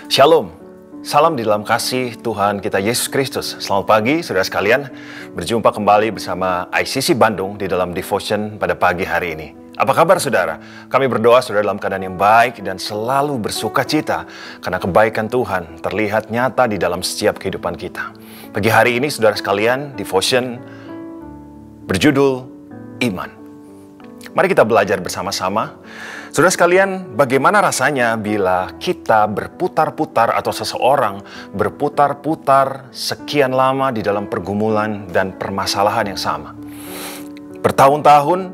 Shalom, salam di dalam kasih Tuhan kita Yesus Kristus. Selamat pagi saudara sekalian, berjumpa kembali bersama ICC Bandung di dalam devotion pada pagi hari ini. Apa kabar saudara? Kami berdoa saudara dalam keadaan yang baik dan selalu bersuka cita karena kebaikan Tuhan terlihat nyata di dalam setiap kehidupan kita. Pagi hari ini saudara sekalian, devotion berjudul Iman. Mari kita belajar bersama-sama. Saudara sekalian, bagaimana rasanya bila kita berputar-putar atau seseorang berputar-putar sekian lama di dalam pergumulan dan permasalahan yang sama? Bertahun-tahun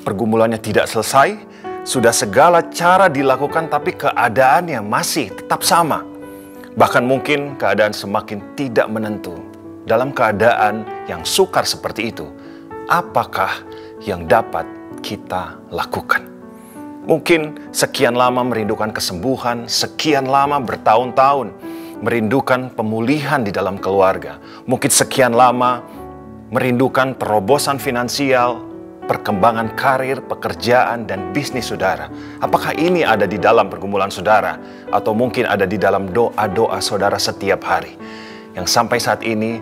pergumulannya tidak selesai, sudah segala cara dilakukan tapi keadaannya masih tetap sama. Bahkan mungkin keadaan semakin tidak menentu. Dalam keadaan yang sukar seperti itu, apakah yang dapat kita lakukan? Mungkin sekian lama merindukan kesembuhan, sekian lama bertahun-tahun merindukan pemulihan di dalam keluarga. Mungkin sekian lama merindukan terobosan finansial, perkembangan karir, pekerjaan, dan bisnis saudara. Apakah ini ada di dalam pergumulan saudara? Atau mungkin ada di dalam doa-doa saudara setiap hari? Yang sampai saat ini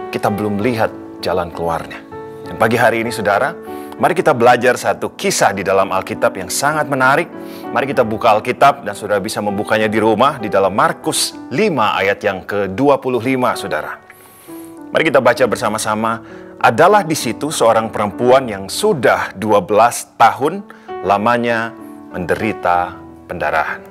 kita belum lihat jalan keluarnya. Dan pagi hari ini saudara, mari kita belajar satu kisah di dalam Alkitab yang sangat menarik. Mari kita buka Alkitab dan saudara bisa membukanya di rumah di dalam Markus 5 ayat yang ke-25 saudara. Mari kita baca bersama-sama. Adalah di situ seorang perempuan yang sudah 12 tahun lamanya menderita pendarahan.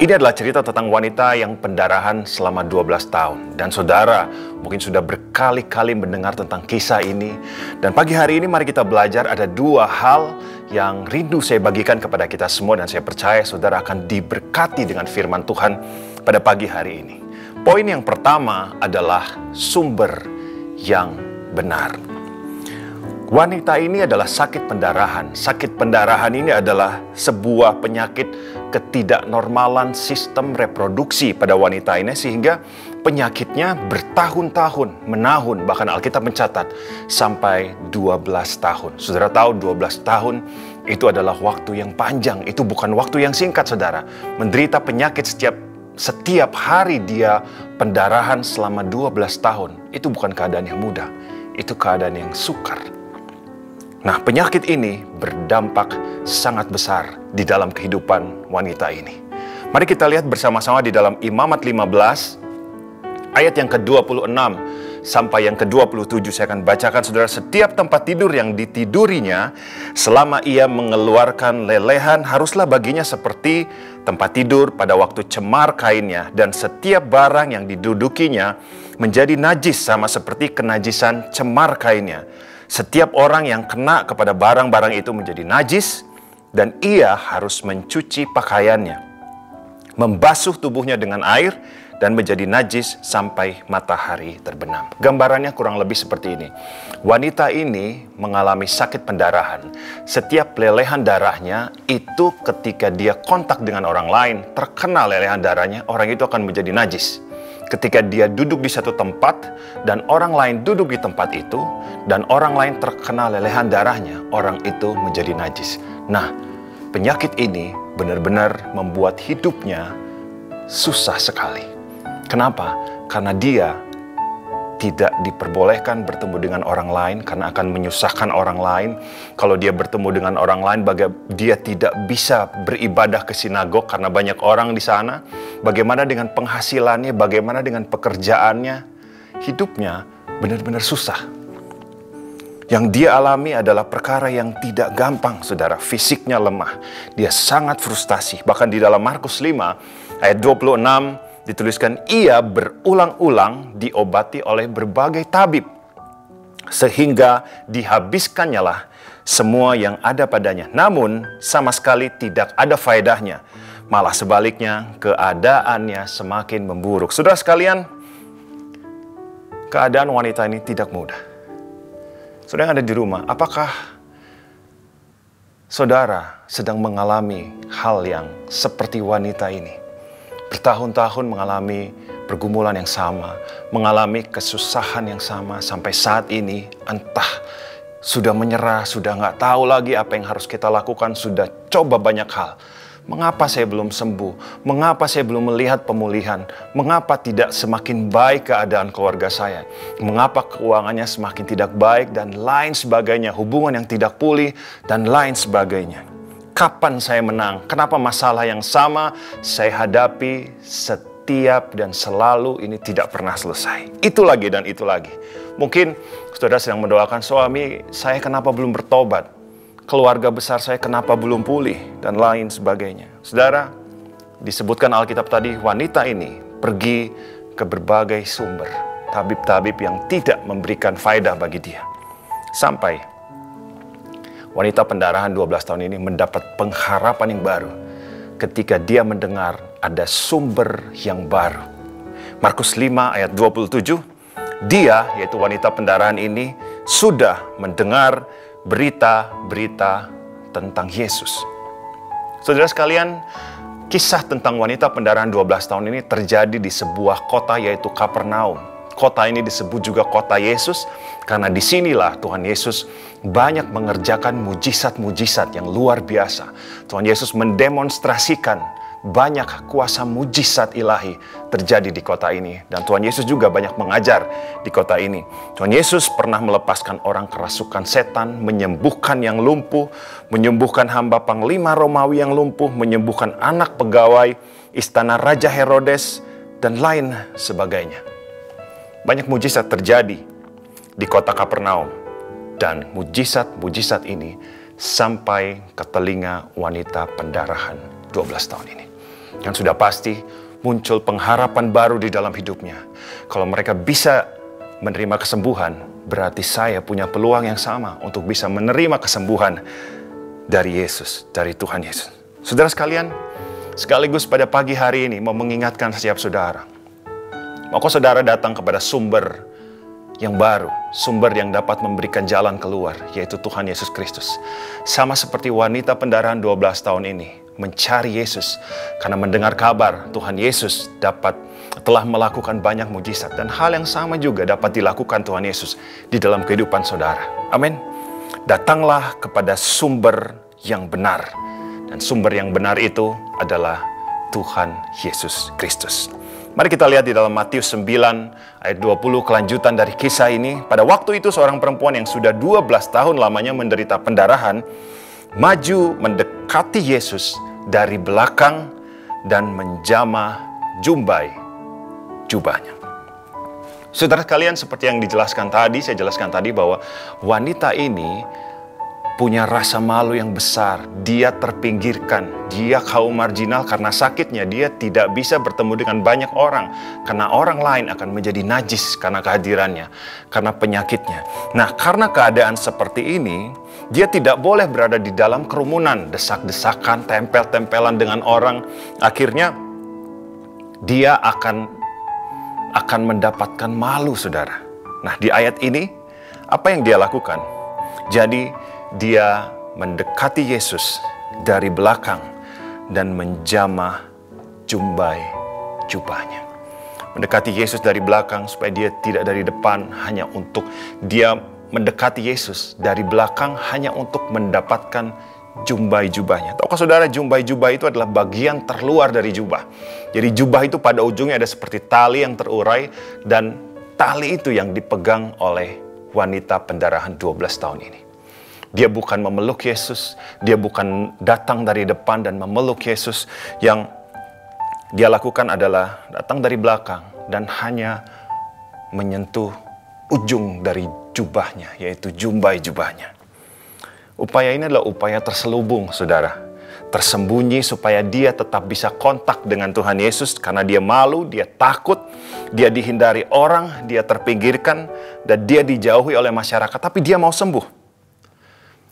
Ini adalah cerita tentang wanita yang pendarahan selama 12 tahun. Dan saudara mungkin sudah berkali-kali mendengar tentang kisah ini. Dan pagi hari ini mari kita belajar ada dua hal yang rindu saya bagikan kepada kita semua. Dan saya percaya saudara akan diberkati dengan firman Tuhan pada pagi hari ini. Poin yang pertama adalah sumber yang benar. Wanita ini adalah sakit pendarahan. Sakit pendarahan ini adalah sebuah penyakit ketidaknormalan sistem reproduksi pada wanita ini sehingga penyakitnya bertahun-tahun, menahun, bahkan Alkitab mencatat sampai 12 tahun. Saudara tahu 12 tahun itu adalah waktu yang panjang, itu bukan waktu yang singkat saudara. Menderita penyakit setiap hari dia pendarahan selama 12 tahun, itu bukan keadaan yang mudah, itu keadaan yang sukar. Nah, penyakit ini berdampak sangat besar di dalam kehidupan wanita ini. Mari kita lihat bersama-sama di dalam Imamat 15, ayat yang ke-26 sampai yang ke-27. Saya akan bacakan saudara. Setiap tempat tidur yang ditidurinya, selama ia mengeluarkan lelehan, haruslah baginya seperti tempat tidur pada waktu cemar kainnya. Dan setiap barang yang didudukinya menjadi najis sama seperti kenajisan cemar kainnya. Setiap orang yang kena kepada barang-barang itu menjadi najis, dan ia harus mencuci pakaiannya, membasuh tubuhnya dengan air, dan menjadi najis sampai matahari terbenam. Gambarannya kurang lebih seperti ini. Wanita ini mengalami sakit pendarahan. Setiap lelehan darahnya itu ketika dia kontak dengan orang lain, terkena lelehan darahnya, orang itu akan menjadi najis. Ketika dia duduk di satu tempat dan orang lain duduk di tempat itu dan orang lain terkena lelehan darahnya, orang itu menjadi najis. Nah, penyakit ini benar-benar membuat hidupnya susah sekali. Kenapa? Karena dia tidak diperbolehkan bertemu dengan orang lain karena akan menyusahkan orang lain. Kalau dia bertemu dengan orang lain, dia tidak bisa beribadah ke sinagog karena banyak orang di sana. Bagaimana dengan penghasilannya, bagaimana dengan pekerjaannya? Hidupnya benar-benar susah. Yang dia alami adalah perkara yang tidak gampang, saudara. Fisiknya lemah. Dia sangat frustasi. Bahkan di dalam Markus 5 ayat 26 dituliskan, ia berulang-ulang diobati oleh berbagai tabib, sehingga dihabiskannya lah semua yang ada padanya. Namun sama sekali tidak ada faedahnya. Malah sebaliknya keadaannya semakin memburuk. Saudara sekalian, keadaan wanita ini tidak mudah. Saudara yang ada di rumah, apakah saudara sedang mengalami hal yang seperti wanita ini? Bertahun-tahun mengalami pergumulan yang sama, mengalami kesusahan yang sama, sampai saat ini entah sudah menyerah, sudah nggak tahu lagi apa yang harus kita lakukan, sudah coba banyak hal. Mengapa saya belum sembuh? Mengapa saya belum melihat pemulihan? Mengapa tidak semakin baik keadaan keluarga saya? Mengapa keuangannya semakin tidak baik dan lain sebagainya? Hubungan yang tidak pulih dan lain sebagainya. Kapan saya menang? Kenapa masalah yang sama saya hadapi setiap dan selalu ini tidak pernah selesai? Itu lagi dan itu lagi. Mungkin saudara sedang mendoakan, suami saya kenapa belum bertobat? Keluarga besar saya kenapa belum pulih? Dan lain sebagainya. Saudara, disebutkan Alkitab tadi, wanita ini pergi ke berbagai sumber. Tabib-tabib yang tidak memberikan faedah bagi dia. Sampai wanita pendarahan 12 tahun ini mendapat pengharapan yang baru ketika dia mendengar ada sumber yang baru. Markus 5 ayat 27, dia, yaitu wanita pendarahan ini, sudah mendengar berita-berita tentang Yesus. Saudara sekalian, kisah tentang wanita pendarahan 12 tahun ini terjadi di sebuah kota, yaitu Kapernaum. Kota ini disebut juga kota Yesus karena disinilah Tuhan Yesus banyak mengerjakan mujizat-mujizat yang luar biasa. Tuhan Yesus mendemonstrasikan banyak kuasa mujizat ilahi terjadi di kota ini. Dan Tuhan Yesus juga banyak mengajar di kota ini. Tuhan Yesus pernah melepaskan orang kerasukan setan, menyembuhkan yang lumpuh, menyembuhkan hamba panglima Romawi yang lumpuh, menyembuhkan anak pegawai istana Raja Herodes, dan lain sebagainya. Banyak mujizat terjadi di kota Kapernaum. Dan mujizat-mujizat ini sampai ke telinga wanita pendarahan 12 tahun ini. Yang sudah pasti muncul pengharapan baru di dalam hidupnya. Kalau mereka bisa menerima kesembuhan, berarti saya punya peluang yang sama untuk bisa menerima kesembuhan dari Yesus, dari Tuhan Yesus. Saudara sekalian, sekaligus pada pagi hari ini mau mengingatkan setiap saudara. Maka saudara datang kepada sumber yang baru, sumber yang dapat memberikan jalan keluar, yaitu Tuhan Yesus Kristus. Sama seperti wanita pendarahan 12 tahun ini, mencari Yesus karena mendengar kabar Tuhan Yesus telah melakukan banyak mujizat, dan hal yang sama juga dapat dilakukan Tuhan Yesus di dalam kehidupan saudara. Amin. Datanglah kepada sumber yang benar, dan sumber yang benar itu adalah Tuhan Yesus Kristus. Mari kita lihat di dalam Matius 9 ayat 20 kelanjutan dari kisah ini. Pada waktu itu seorang perempuan yang sudah 12 tahun lamanya menderita pendarahan maju mendekati Yesus dari belakang dan menjamah jubahnya. Saudara sekalian, seperti yang saya jelaskan tadi bahwa wanita ini punya rasa malu yang besar. Dia terpinggirkan, dia kaum marginal karena sakitnya. Dia tidak bisa bertemu dengan banyak orang karena orang lain akan menjadi najis karena kehadirannya, karena penyakitnya. Nah, karena keadaan seperti ini, dia tidak boleh berada di dalam kerumunan, desak-desakan, tempel-tempelan dengan orang. Akhirnya dia akan mendapatkan malu, saudara. Nah, di ayat ini apa yang dia lakukan? Jadi dia mendekati Yesus dari belakang dan menjamah jubahnya. Mendekati Yesus dari belakang supaya dia tidak dari depan, hanya untuk dia mendekati Yesus dari belakang hanya untuk mendapatkan jubahnya. Tahukah saudara, jubah itu adalah bagian terluar dari jubah. Jadi jubah itu pada ujungnya ada seperti tali yang terurai, dan tali itu yang dipegang oleh wanita pendarahan 12 tahun ini. Dia bukan memeluk Yesus, dia bukan datang dari depan dan memeluk Yesus. Yang dia lakukan adalah datang dari belakang dan hanya menyentuh ujung dari jubahnya, yaitu jubahnya. Upaya ini adalah upaya terselubung, saudara. Tersembunyi supaya dia tetap bisa kontak dengan Tuhan Yesus karena dia malu, dia takut, dia dihindari orang, dia terpinggirkan, dan dia dijauhi oleh masyarakat, tapi dia mau sembuh.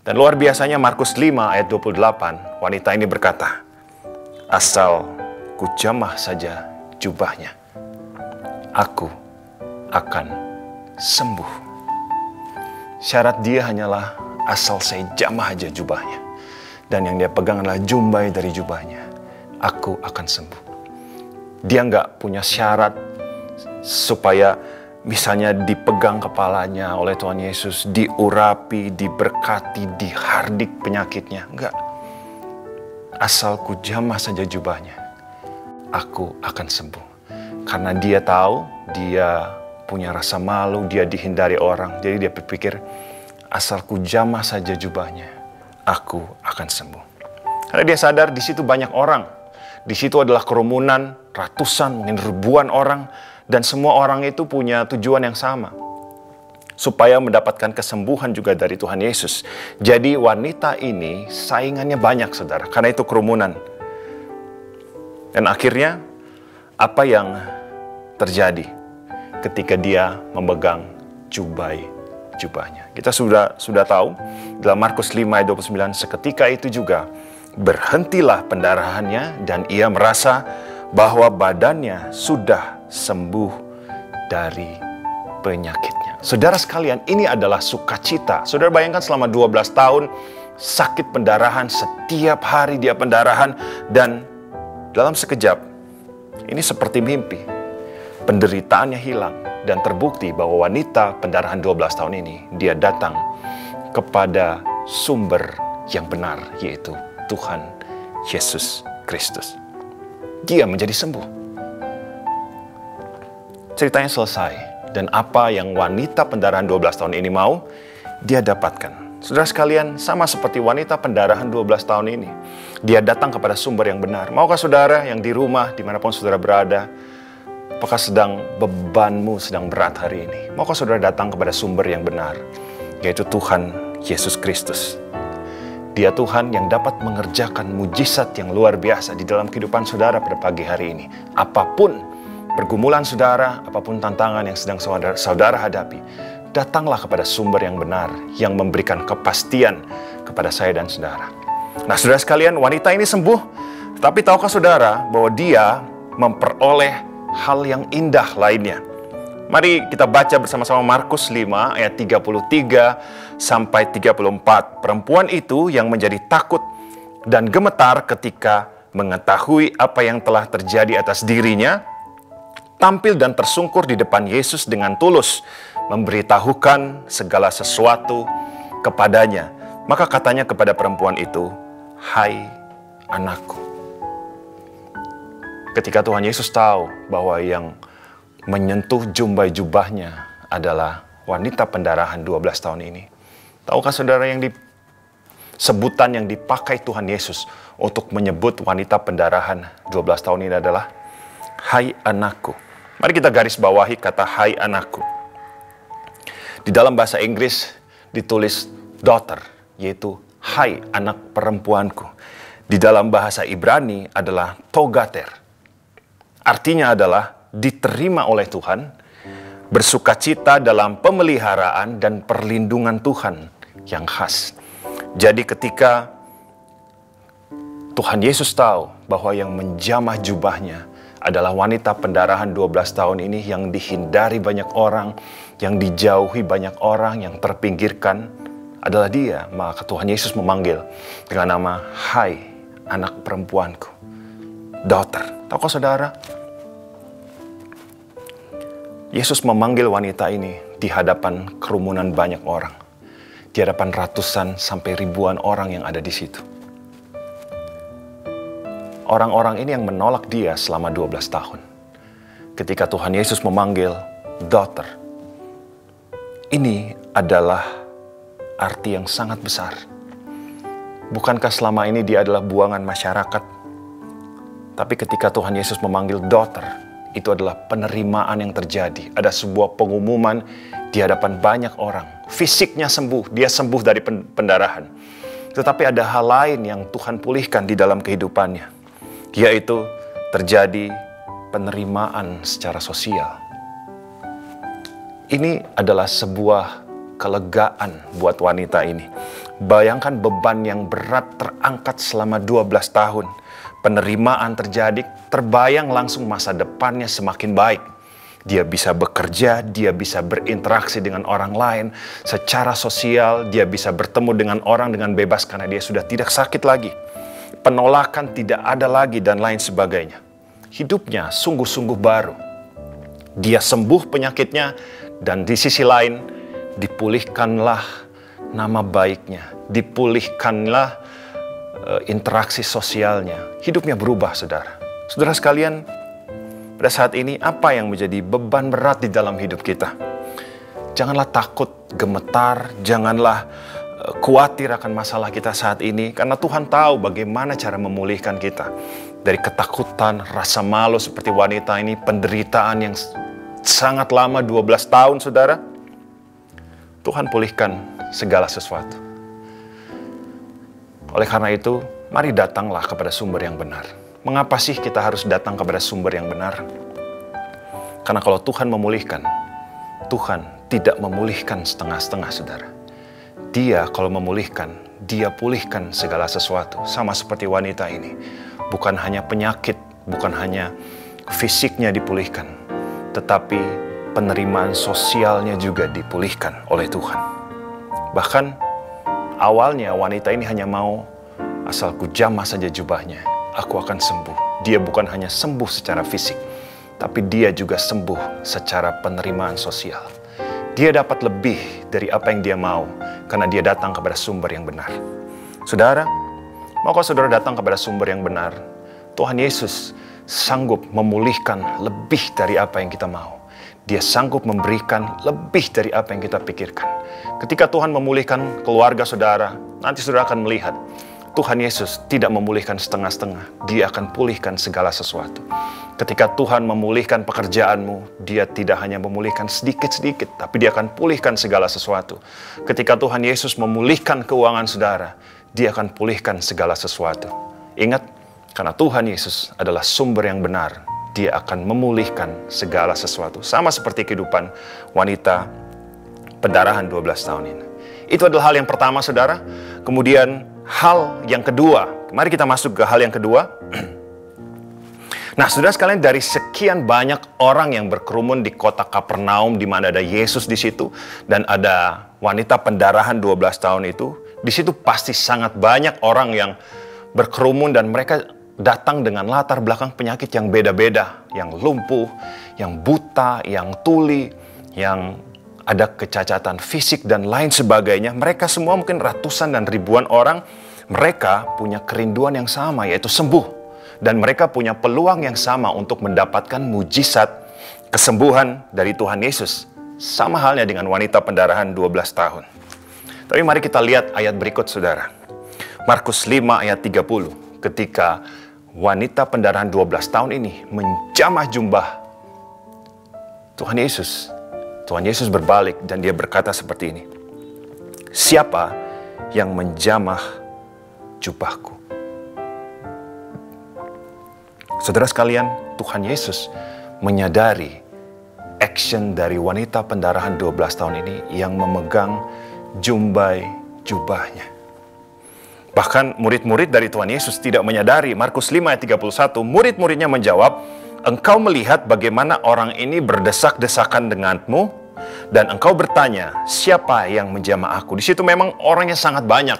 Dan luar biasanya Markus 5 ayat 28, wanita ini berkata, asal ku jamah saja jubahnya, aku akan sembuh. Syarat dia hanyalah asal saya jamah aja jubahnya. Dan yang dia pegang adalah jumbai dari jubahnya, aku akan sembuh. Dia nggak punya syarat supaya misalnya dipegang kepalanya oleh Tuhan Yesus, diurapi, diberkati, dihardik penyakitnya. Enggak. asal ku jamah saja jubahnya, aku akan sembuh. Karena dia tahu, dia punya rasa malu, dia dihindari orang. Jadi dia berpikir, asal ku jamah saja jubahnya, aku akan sembuh. Karena dia sadar di situ banyak orang. Di situ adalah kerumunan, ratusan, mungkin ribuan orang. Dan semua orang itu punya tujuan yang sama, supaya mendapatkan kesembuhan juga dari Tuhan Yesus. Jadi wanita ini saingannya banyak, saudara, karena itu kerumunan. Dan akhirnya, apa yang terjadi ketika dia memegang jubahnya? Kita sudah tahu, dalam Markus 5 ayat 29, seketika itu juga berhentilah pendarahannya dan ia merasa bahwa badannya sudah sembuh dari penyakitnya. Saudara sekalian, ini adalah sukacita. Saudara bayangkan selama 12 tahun sakit pendarahan, setiap hari dia pendarahan, dan dalam sekejap ini seperti mimpi. Penderitaannya hilang dan terbukti bahwa wanita pendarahan 12 tahun ini dia datang kepada sumber yang benar, yaitu Tuhan Yesus Kristus. Dia menjadi sembuh. Ceritanya selesai, dan apa yang wanita pendarahan 12 tahun ini mau, dia dapatkan. Saudara sekalian, sama seperti wanita pendarahan 12 tahun ini. Dia datang kepada sumber yang benar. Maukah saudara yang di rumah, dimanapun saudara berada, apakah bebanmu sedang berat hari ini? Maukah saudara datang kepada sumber yang benar, yaitu Tuhan Yesus Kristus. Dia Tuhan yang dapat mengerjakan mujizat yang luar biasa di dalam kehidupan saudara pada pagi hari ini. Apapun pergumulan saudara, apapun tantangan yang sedang saudara hadapi, datanglah kepada sumber yang benar, yang memberikan kepastian kepada saya dan saudara. Nah, saudara sekalian, wanita ini sembuh, tapi tahukah saudara bahwa dia memperoleh hal yang indah lainnya? Mari kita baca bersama-sama Markus 5 ayat 33 sampai 34. Perempuan itu yang menjadi takut dan gemetar ketika mengetahui apa yang telah terjadi atas dirinya, tampil dan tersungkur di depan Yesus dengan tulus, memberitahukan segala sesuatu kepadanya. Maka katanya kepada perempuan itu, "Hai anakku." Ketika Tuhan Yesus tahu bahwa yang menyentuh jumbai jubahnya adalah wanita pendarahan 12 tahun ini. Tahukah saudara yang sebutan yang dipakai Tuhan Yesus untuk menyebut wanita pendarahan 12 tahun ini adalah "Hai anakku." Mari kita garis bawahi kata "Hai anakku". Di dalam bahasa Inggris ditulis daughter, yaitu "Hai anak perempuanku". Di dalam bahasa Ibrani adalah togater. Artinya adalah diterima oleh Tuhan, bersukacita dalam pemeliharaan dan perlindungan Tuhan yang khas. Jadi ketika Tuhan Yesus tahu bahwa yang menjamah jubahnya adalah wanita pendarahan 12 tahun ini yang dihindari banyak orang, yang dijauhi banyak orang, yang terpinggirkan adalah dia, maka Tuhan Yesus memanggil dengan nama "Hai anak perempuanku", daughter. Tahukah saudara? Yesus memanggil wanita ini di hadapan kerumunan banyak orang. Di hadapan ratusan sampai ribuan orang yang ada di situ. Orang-orang ini yang menolak dia selama 12 tahun. Ketika Tuhan Yesus memanggil daughter, ini adalah arti yang sangat besar. Bukankah selama ini dia adalah buangan masyarakat? Tapi ketika Tuhan Yesus memanggil daughter, itu adalah penerimaan yang terjadi. Ada sebuah pengumuman di hadapan banyak orang. Fisiknya sembuh, dia sembuh dari pendarahan. Tetapi ada hal lain yang Tuhan pulihkan di dalam kehidupannya, yaitu terjadi penerimaan secara sosial. Ini adalah sebuah kelegaan buat wanita ini. Bayangkan beban yang berat terangkat selama 12 tahun. Penerimaan terjadi, terbayang langsung masa depannya semakin baik. Dia bisa bekerja, dia bisa berinteraksi dengan orang lain secara sosial, dia bisa bertemu dengan orang dengan bebas karena dia sudah tidak sakit lagi. Penolakan tidak ada lagi dan lain sebagainya. Hidupnya sungguh-sungguh baru. Dia sembuh penyakitnya dan di sisi lain dipulihkanlah nama baiknya, dipulihkanlah interaksi sosialnya, hidupnya berubah, saudara. Saudara sekalian, pada saat ini apa yang menjadi beban berat di dalam hidup kita? Janganlah takut, gemetar, janganlah khawatir akan masalah kita saat ini, karena Tuhan tahu bagaimana cara memulihkan kita dari ketakutan, rasa malu seperti wanita ini, penderitaan yang sangat lama 12 tahun, saudara. Tuhan pulihkan segala sesuatu. Oleh karena itu, mari datanglah kepada sumber yang benar. Mengapa sih kita harus datang kepada sumber yang benar? Karena kalau Tuhan memulihkan, Tuhan tidak memulihkan setengah-setengah, saudara. Dia kalau memulihkan, dia pulihkan segala sesuatu. Sama seperti wanita ini. Bukan hanya penyakit, bukan hanya fisiknya dipulihkan, tetapi penerimaan sosialnya juga dipulihkan oleh Tuhan. Bahkan awalnya wanita ini hanya mau, asal ku jamah saja jubahnya, aku akan sembuh. Dia bukan hanya sembuh secara fisik, tapi dia juga sembuh secara penerimaan sosial. Dia dapat lebih dari apa yang dia mau, karena dia datang kepada sumber yang benar. Saudara, maukah saudara datang kepada sumber yang benar? Tuhan Yesus sanggup memulihkan lebih dari apa yang kita mau. Dia sanggup memberikan lebih dari apa yang kita pikirkan. Ketika Tuhan memulihkan keluarga saudara, nanti saudara akan melihat Tuhan Yesus tidak memulihkan setengah-setengah. Dia akan pulihkan segala sesuatu. Ketika Tuhan memulihkan pekerjaanmu, dia tidak hanya memulihkan sedikit-sedikit, tapi dia akan pulihkan segala sesuatu. Ketika Tuhan Yesus memulihkan keuangan saudara, dia akan pulihkan segala sesuatu. Ingat, karena Tuhan Yesus adalah sumber yang benar, dia akan memulihkan segala sesuatu. Sama seperti kehidupan wanita pendarahan 12 tahun ini. Itu adalah hal yang pertama, saudara. Kemudian hal yang kedua, mari kita masuk ke hal yang kedua. Nah, saudara sekalian, dari sekian banyak orang yang berkerumun di kota Kapernaum, di mana ada Yesus di situ, dan ada wanita pendarahan 12 tahun itu, di situ pasti sangat banyak orang yang berkerumun, dan mereka datang dengan latar belakang penyakit yang beda-beda, yang lumpuh, yang buta, yang tuli, yang ada kecacatan fisik, dan lain sebagainya. Mereka semua mungkin ratusan dan ribuan orang, mereka punya kerinduan yang sama, yaitu sembuh. Dan mereka punya peluang yang sama untuk mendapatkan mujizat kesembuhan dari Tuhan Yesus. Sama halnya dengan wanita pendarahan 12 tahun. Tapi mari kita lihat ayat berikut, saudara. Markus 5 ayat 30. Ketika wanita pendarahan 12 tahun ini menjamah jubah Tuhan Yesus berbalik dan dia berkata seperti ini. Siapa yang menjamah jubahku? Saudara sekalian, Tuhan Yesus menyadari action dari wanita pendarahan 12 tahun ini yang memegang jubahnya. Bahkan murid-murid dari Tuhan Yesus tidak menyadari. Markus 5 ayat 31, murid-muridnya menjawab, engkau melihat bagaimana orang ini berdesak-desakan denganmu, dan engkau bertanya, siapa yang menjamah aku? Di situ memang orangnya sangat banyak.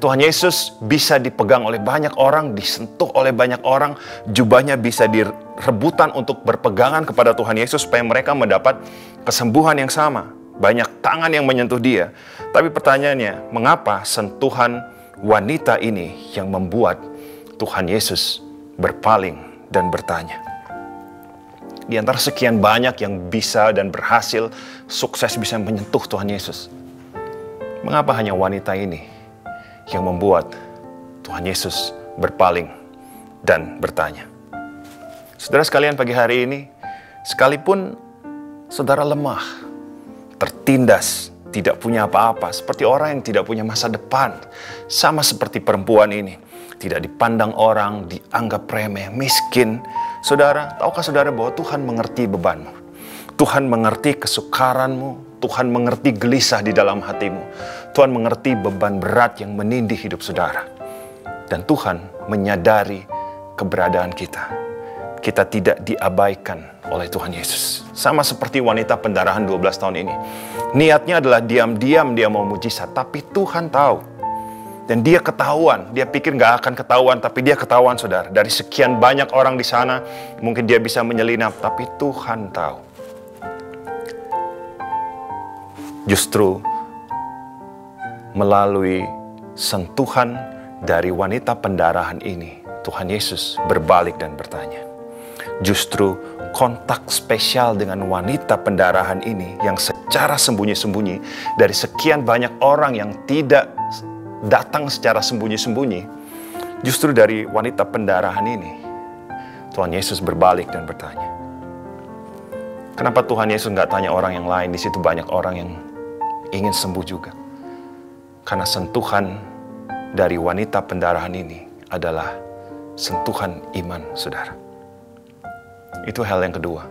Tuhan Yesus bisa dipegang oleh banyak orang, disentuh oleh banyak orang, jubahnya bisa direbutan untuk berpegangan kepada Tuhan Yesus supaya mereka mendapat kesembuhan yang sama. Banyak tangan yang menyentuh dia. Tapi pertanyaannya, mengapa sentuhan wanita ini yang membuat Tuhan Yesus berpaling dan bertanya? Di antara sekian banyak yang bisa dan berhasil, sukses bisa menyentuh Tuhan Yesus, mengapa hanya wanita ini yang membuat Tuhan Yesus berpaling dan bertanya? Saudara sekalian, pagi hari ini, sekalipun saudara lemah, tertindas, tidak punya apa-apa, seperti orang yang tidak punya masa depan, sama seperti perempuan ini, tidak dipandang orang, dianggap remeh, miskin. Saudara, tahukah saudara bahwa Tuhan mengerti bebanmu? Tuhan mengerti kesukaranmu, Tuhan mengerti gelisah di dalam hatimu. Tuhan mengerti beban berat yang menindih hidup saudara. Dan Tuhan menyadari keberadaan kita. Kita tidak diabaikan oleh Tuhan Yesus. Sama seperti wanita pendarahan 12 tahun ini. Niatnya adalah diam-diam dia mau mujizat, tapi Tuhan tahu. Dan dia ketahuan, dia pikir gak akan ketahuan, tapi dia ketahuan, saudara. Dari sekian banyak orang di sana, mungkin dia bisa menyelinap, tapi Tuhan tahu. Justru melalui sentuhan dari wanita pendarahan ini, Tuhan Yesus berbalik dan bertanya. Justru kontak spesial dengan wanita pendarahan ini yang secara sembunyi-sembunyi dari sekian banyak orang yang tidak datang secara sembunyi-sembunyi, justru dari wanita pendarahan ini, Tuhan Yesus berbalik dan bertanya. Kenapa Tuhan Yesus nggak tanya orang yang lain? Di situ banyak orang yang ingin sembuh juga. Karena sentuhan dari wanita pendarahan ini adalah sentuhan iman, saudara. Itu hal yang kedua,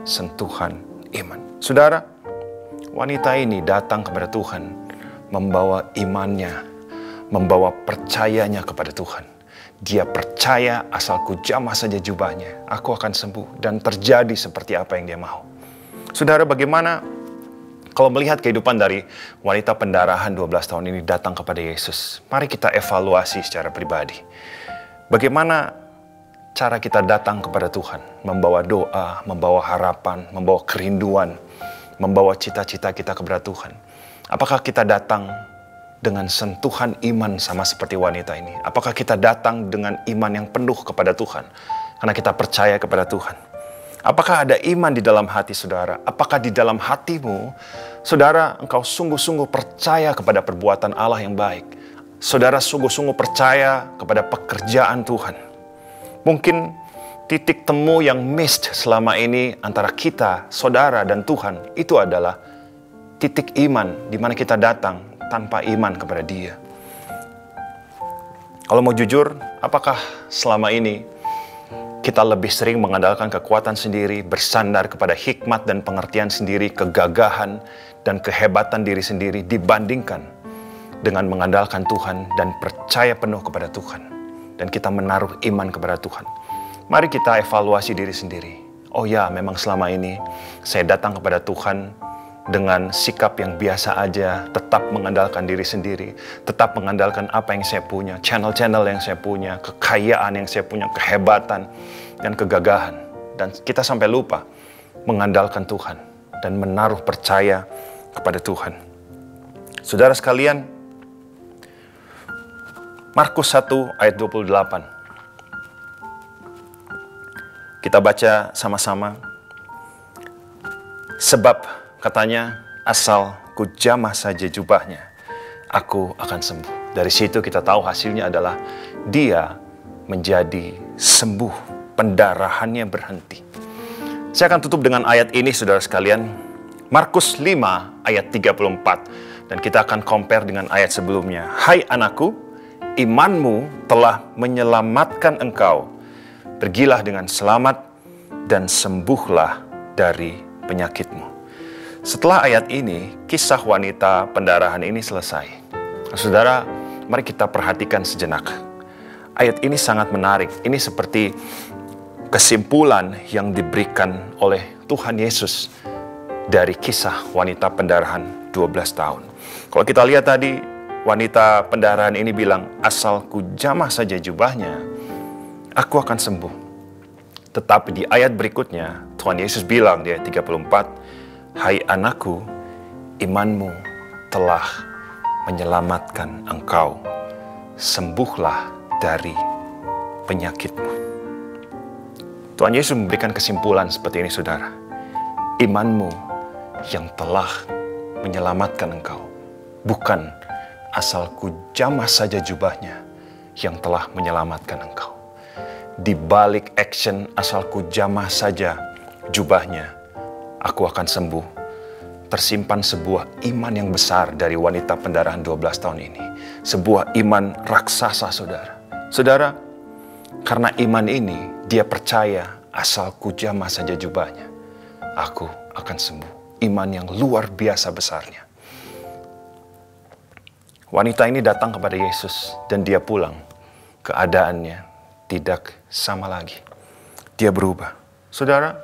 sentuhan iman. Saudara, wanita ini datang kepada Tuhan, membawa imannya, membawa percayanya kepada Tuhan. Dia percaya asal ku jamah saja jubahnya, aku akan sembuh dan terjadi seperti apa yang dia mau. Saudara, bagaimana kalau melihat kehidupan dari wanita pendarahan 12 tahun ini datang kepada Yesus? Mari kita evaluasi secara pribadi. Bagaimana cara kita datang kepada Tuhan? Membawa doa, membawa harapan, membawa kerinduan, membawa cita-cita kita kepada Tuhan. Apakah kita datang dengan sentuhan iman sama seperti wanita ini? Apakah kita datang dengan iman yang penuh kepada Tuhan? Karena kita percaya kepada Tuhan. Apakah ada iman di dalam hati saudara? Apakah di dalam hatimu, saudara, engkau sungguh-sungguh percaya kepada perbuatan Allah yang baik? Saudara sungguh-sungguh percaya kepada pekerjaan Tuhan. Mungkin titik temu yang missed selama ini antara kita, saudara, dan Tuhan, itu adalah titik iman di mana kita datang tanpa iman kepada Dia. Kalau mau jujur, apakah selama ini kita lebih sering mengandalkan kekuatan sendiri, bersandar kepada hikmat dan pengertian sendiri, kegagahan dan kehebatan diri sendiri dibandingkan dengan mengandalkan Tuhan dan percaya penuh kepada Tuhan, dan kita menaruh iman kepada Tuhan? Mari kita evaluasi diri sendiri. Oh ya, memang selama ini saya datang kepada Tuhan dengan sikap yang biasa aja, tetap mengandalkan diri sendiri, tetap mengandalkan apa yang saya punya, channel-channel yang saya punya, kekayaan yang saya punya, kehebatan dan kegagahan. Dan kita sampai lupa mengandalkan Tuhan dan menaruh percaya kepada Tuhan. Saudara sekalian, Markus 1 ayat 28. Kita baca sama-sama. Sebab katanya, asal ku jamah saja jubahnya, aku akan sembuh. Dari situ kita tahu hasilnya adalah dia menjadi sembuh, pendarahannya berhenti. Saya akan tutup dengan ayat ini, saudara sekalian. Markus 5 ayat 34. Dan kita akan compare dengan ayat sebelumnya. Hai anakku, imanmu telah menyelamatkan engkau. Pergilah dengan selamat dan sembuhlah dari penyakitmu. Setelah ayat ini, kisah wanita pendarahan ini selesai. Saudara, mari kita perhatikan sejenak. Ayat ini sangat menarik. Ini seperti kesimpulan yang diberikan oleh Tuhan Yesus dari kisah wanita pendarahan 12 tahun. Kalau kita lihat tadi, wanita pendarahan ini bilang, asal ku jamah saja jubahnya, aku akan sembuh. Tetapi di ayat berikutnya, Tuhan Yesus bilang di ayat 34, hai anakku, imanmu telah menyelamatkan engkau. Sembuhlah dari penyakitmu. Tuhan Yesus memberikan kesimpulan seperti ini, saudara. Imanmu yang telah menyelamatkan engkau. Bukan asal ku jamah saja jubahnya yang telah menyelamatkan engkau. Di balik action asal ku jamah saja jubahnya, aku akan sembuh, tersimpan sebuah iman yang besar dari wanita pendarahan 12 tahun ini. Sebuah iman raksasa, saudara. Saudara, karena iman ini, dia percaya asal ku jamah saja jubahnya, aku akan sembuh. Iman yang luar biasa besarnya. Wanita ini datang kepada Yesus dan dia pulang. Keadaannya tidak sama lagi. Dia berubah. Saudara,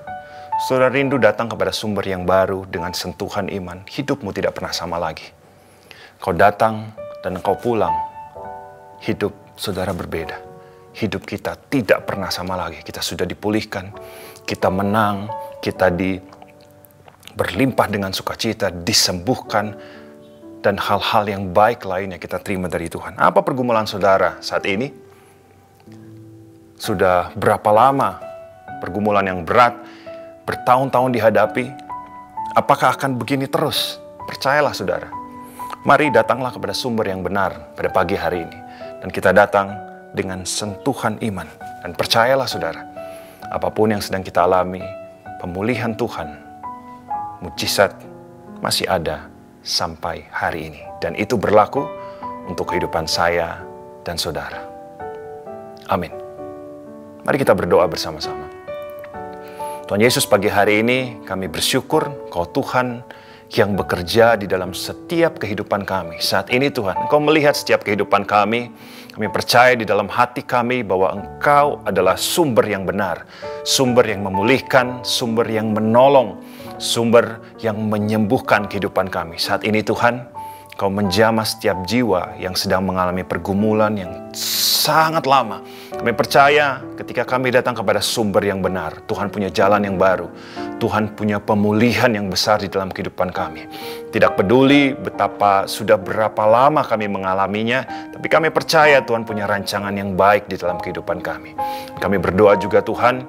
saudara rindu datang kepada sumber yang baru dengan sentuhan iman. Hidupmu tidak pernah sama lagi. Kau datang dan kau pulang. Hidup saudara berbeda. Hidup kita tidak pernah sama lagi. Kita sudah dipulihkan. Kita menang. Kita berlimpah dengan sukacita. Disembuhkan. dan hal-hal yang baik lainnya kita terima dari Tuhan. Apa pergumulan saudara saat ini? Sudah berapa lama pergumulan yang berat, bertahun-tahun dihadapi? Apakah akan begini terus? Percayalah saudara. Mari datanglah kepada sumber yang benar pada pagi hari ini. Dan kita datang dengan sentuhan iman. Dan percayalah saudara, apapun yang sedang kita alami, pemulihan Tuhan, mujizat masih ada sampai hari ini. Dan itu berlaku untuk kehidupan saya dan saudara. Amin. Mari kita berdoa bersama-sama. Tuhan Yesus, pagi hari ini kami bersyukur Kau Tuhan yang bekerja di dalam setiap kehidupan kami. Saat ini Tuhan, Engkau melihat setiap kehidupan kami. Kami percaya di dalam hati kami bahwa Engkau adalah sumber yang benar, sumber yang memulihkan, sumber yang menolong, sumber yang menyembuhkan kehidupan kami. Saat ini Tuhan, Kau menjamah setiap jiwa yang sedang mengalami pergumulan yang sangat lama. Kami percaya ketika kami datang kepada sumber yang benar, Tuhan punya jalan yang baru. Tuhan punya pemulihan yang besar di dalam kehidupan kami. Tidak peduli betapa sudah berapa lama kami mengalaminya, tapi kami percaya Tuhan punya rancangan yang baik di dalam kehidupan kami. Kami berdoa juga Tuhan,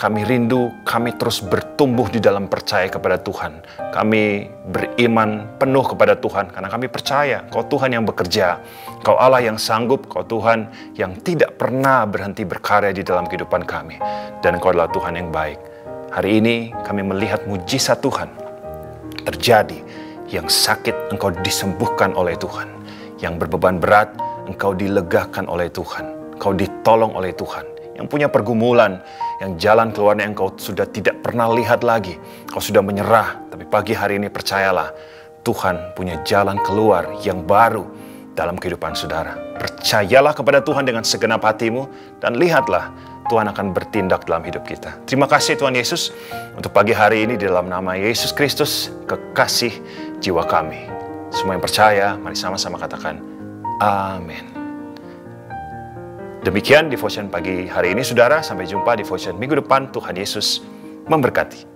kami rindu, kami terus bertumbuh di dalam percaya kepada Tuhan. Kami beriman penuh kepada Tuhan, karena kami percaya Kau Tuhan yang bekerja. Kau Allah yang sanggup, Kau Tuhan yang tidak pernah berhenti berkarya di dalam kehidupan kami. Dan Kau adalah Tuhan yang baik. Hari ini kami melihat mujizat Tuhan terjadi. Yang sakit Engkau disembuhkan oleh Tuhan. Yang berbeban berat Engkau dilegakan oleh Tuhan. Engkau ditolong oleh Tuhan. Yang punya pergumulan, yang jalan keluarnya Engkau sudah tidak pernah lihat lagi. Kau sudah menyerah, tapi pagi hari ini percayalah, Tuhan punya jalan keluar yang baru dalam kehidupan saudara. Percayalah kepada Tuhan dengan segenap hatimu, dan lihatlah, Tuhan akan bertindak dalam hidup kita. Terima kasih Tuhan Yesus, untuk pagi hari ini di dalam nama Yesus Kristus, kekasih jiwa kami. Semua yang percaya, mari sama-sama katakan, amin. Demikian devotion pagi hari ini saudara. Sampai jumpa devotion minggu depan. Tuhan Yesus memberkati.